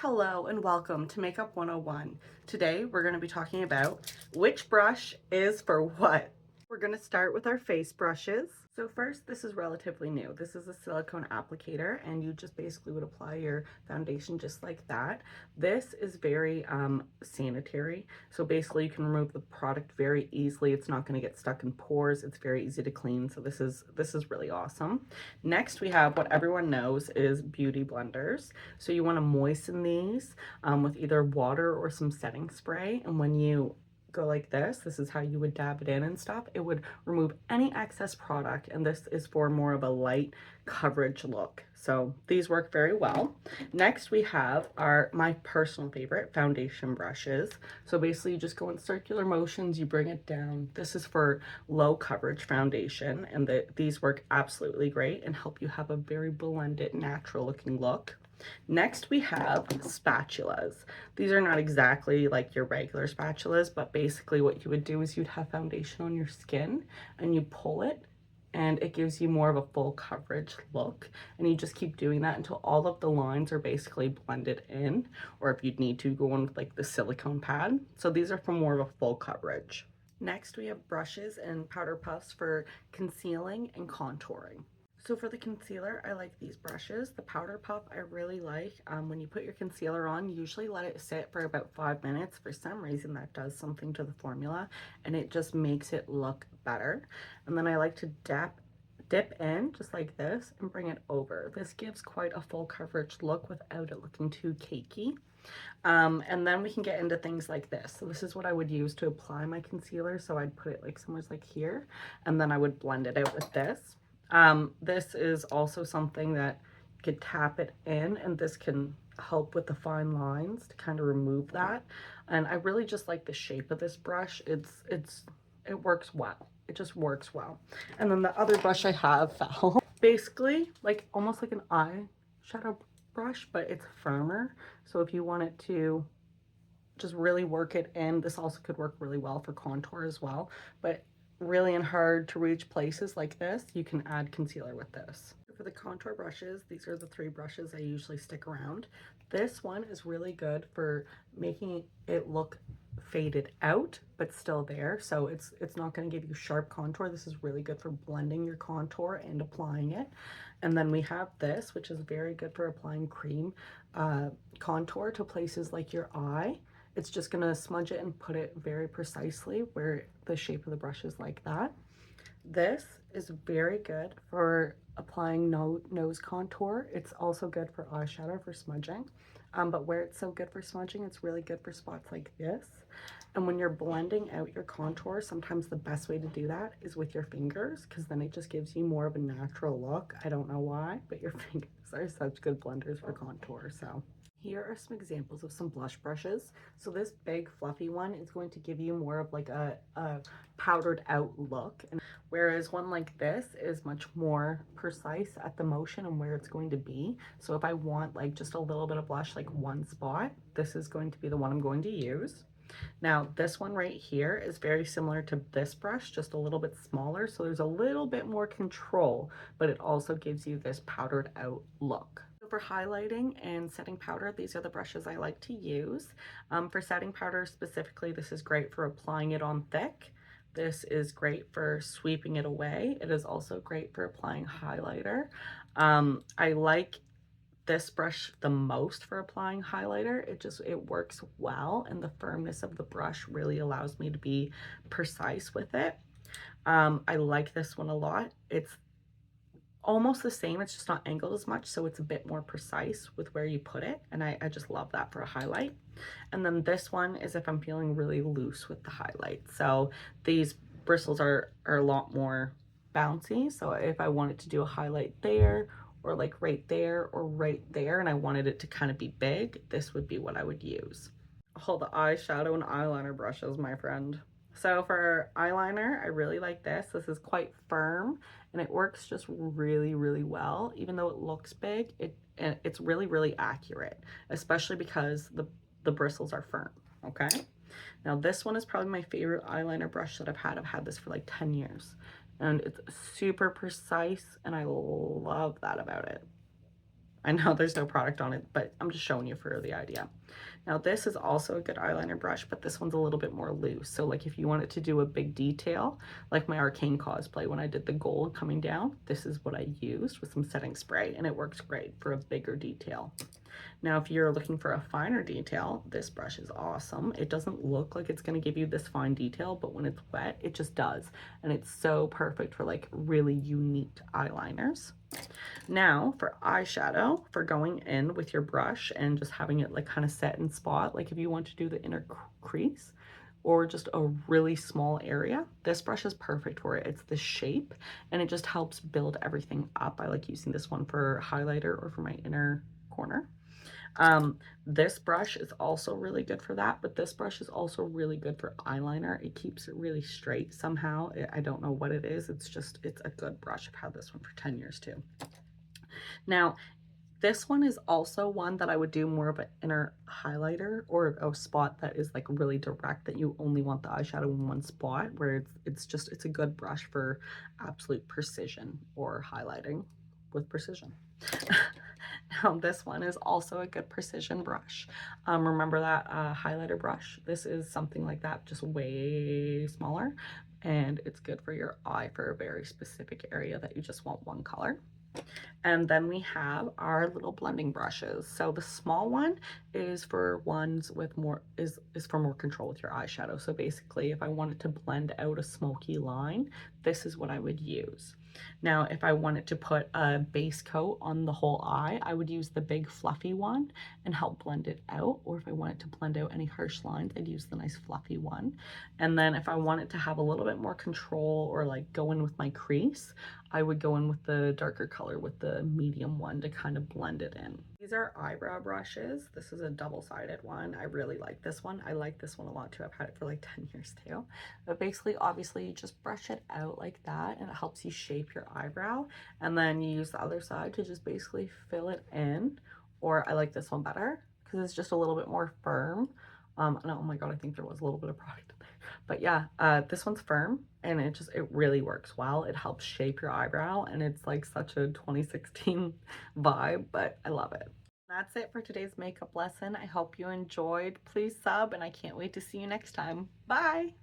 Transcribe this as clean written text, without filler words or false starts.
Hello and welcome to Makeup 101. Today we're going to be talking about which brush is for what. We're going to start with our face brushes. So first, this is relatively new. This is a silicone applicator and you just basically would apply your foundation just like that. This is very sanitary. So basically you can remove the product very easily. It's not going to get stuck in pores. It's very easy to clean. So this is really awesome. Next we have what everyone knows is beauty blenders. So you want to moisten these with either water or some setting spray. And when you go like this is how you would dab it in and stuff. It would remove any excess product, and this is for more of a light coverage look. So these work very well. Next we have my personal favorite foundation brushes. So basically you just go in circular motions, you bring it down. This is for low coverage foundation, and these work absolutely great and help you have a very blended, natural looking look. Next we have spatulas. These are not exactly like your regular spatulas, but basically what you would do is you'd have foundation on your skin and you pull it and it gives you more of a full coverage look, and you just keep doing that until all of the lines are basically blended in, or if you'd need to, go on with like the silicone pad. So these are for more of a full coverage. Next we have brushes and powder puffs for concealing and contouring. So for the concealer, I like these brushes. The powder puff I really like. When you put your concealer on, usually let it sit for about 5 minutes. For some reason that does something to the formula and it just makes it look better. And then I like to dip in just like this and bring it over. This gives quite a full coverage look without it looking too cakey. And then we can get into things like this. So this is what I would use to apply my concealer. So I'd put it like somewhere like here, and then I would blend it out with this. This is also something that you could tap it in, and this can help with the fine lines to kind of remove that. And I really just like the shape of this brush. It works well. It just works well. And then the other brush I have fell. Basically, like almost like an eyeshadow brush, but it's firmer. So if you want it to just really work it in, this also could work really well for contour as well. But really in hard to reach places like this, you can add concealer with this. For the contour brushes, these are the 3 brushes I usually stick around. This one is really good for making it look faded out but still there, so it's not going to give you sharp contour. This is really good for blending your contour and applying it. And then we have this, which is very good for applying cream contour to places like your eye. It's just going to smudge it and put it very precisely where the shape of the brush is like that. This is very good for applying nose contour. It's also good for eyeshadow for smudging. But where it's so good for smudging, it's really good for spots like this. And when you're blending out your contour, sometimes the best way to do that is with your fingers, because then it just gives you more of a natural look. I don't know why, but your fingers are such good blenders for contour. So here are some examples of some blush brushes. So this big fluffy one is going to give you more of like a powdered out look, and whereas one like this is much more precise at the motion and where it's going to be. So if I want like just a little bit of blush, like one spot, this is going to be the one I'm going to use. Now this one right here is very similar to this brush, just a little bit smaller, so there's a little bit more control, but it also gives you this powdered out look. For highlighting and setting powder, these are the brushes I like to use. For setting powder specifically, this is great for applying it on thick. This is great for sweeping it away. It is also great for applying highlighter. I like this brush the most for applying highlighter. It works well, and the firmness of the brush really allows me to be precise with it. I like this one a lot. It's almost the same, it's just not angled as much, so it's a bit more precise with where you put it, and I just love that for a highlight. And then this one is if I'm feeling really loose with the highlight. So these bristles are a lot more bouncy, so if I wanted to do a highlight there, or like right there or right there, and I wanted it to kind of be big, this would be what I would use. Oh, the eyeshadow and eyeliner brushes, my friend. So for eyeliner, I really like this. This is quite firm and it works just really, really well. Even though it looks big, it's really, really accurate, especially because the bristles are firm, okay? Now this one is probably my favorite eyeliner brush that I've had. I've had this for like 10 years and it's super precise and I love that about it. I know there's no product on it, but I'm just showing you for the idea. Now this is also a good eyeliner brush, but this one's a little bit more loose. So like if you wanted to do a big detail, like my Arcane cosplay when I did the gold coming down, this is what I used with some setting spray, and it works great for a bigger detail. Now, if you're looking for a finer detail, this brush is awesome. It doesn't look like it's going to give you this fine detail, but when it's wet, it just does. And it's so perfect for like really unique eyeliners. Now for eyeshadow, for going in with your brush and just having it like kind of set in spot, like if you want to do the inner crease or just a really small area, this brush is perfect for it. It's the shape and it just helps build everything up. I like using this one for highlighter or for my inner corner. This brush is also really good for that, but this brush is also really good for eyeliner. It keeps it really straight somehow. I don't know what it is. It's a good brush. I've had this one for 10 years too. Now, this one is also one that I would do more of an inner highlighter or a spot that is like really direct, that you only want the eyeshadow in one spot, where it's a good brush for absolute precision or highlighting with precision. Now this one is also a good precision brush. Remember that highlighter brush? This is something like that, just way smaller, and it's good for your eye for a very specific area that you just want one color. And then we have our little blending brushes. So the small one is for ones with more, is for more control with your eyeshadow. So basically if I wanted to blend out a smoky line, this is what I would use. Now, if I wanted to put a base coat on the whole eye, I would use the big fluffy one and help blend it out. Or if I wanted to blend out any harsh lines, I'd use the nice fluffy one. And then if I wanted to have a little bit more control or like go in with my crease, I would go in with the darker color with the medium one to kind of blend it in. These are eyebrow brushes. This is a double-sided one. I really like this one. I like this one a lot too. I've had it for like 10 years too. But basically, obviously, you just brush it out like that and it helps you shape your eyebrow. And then you use the other side to just basically fill it in. Or I like this one better because it's just a little bit more firm. And oh my God, I think there was a little bit of product in there. But yeah, this one's firm and it really works well. It helps shape your eyebrow and it's like such a 2016 vibe, but I love it. That's it for today's makeup lesson. I hope you enjoyed. Please sub and I can't wait to see you next time. Bye!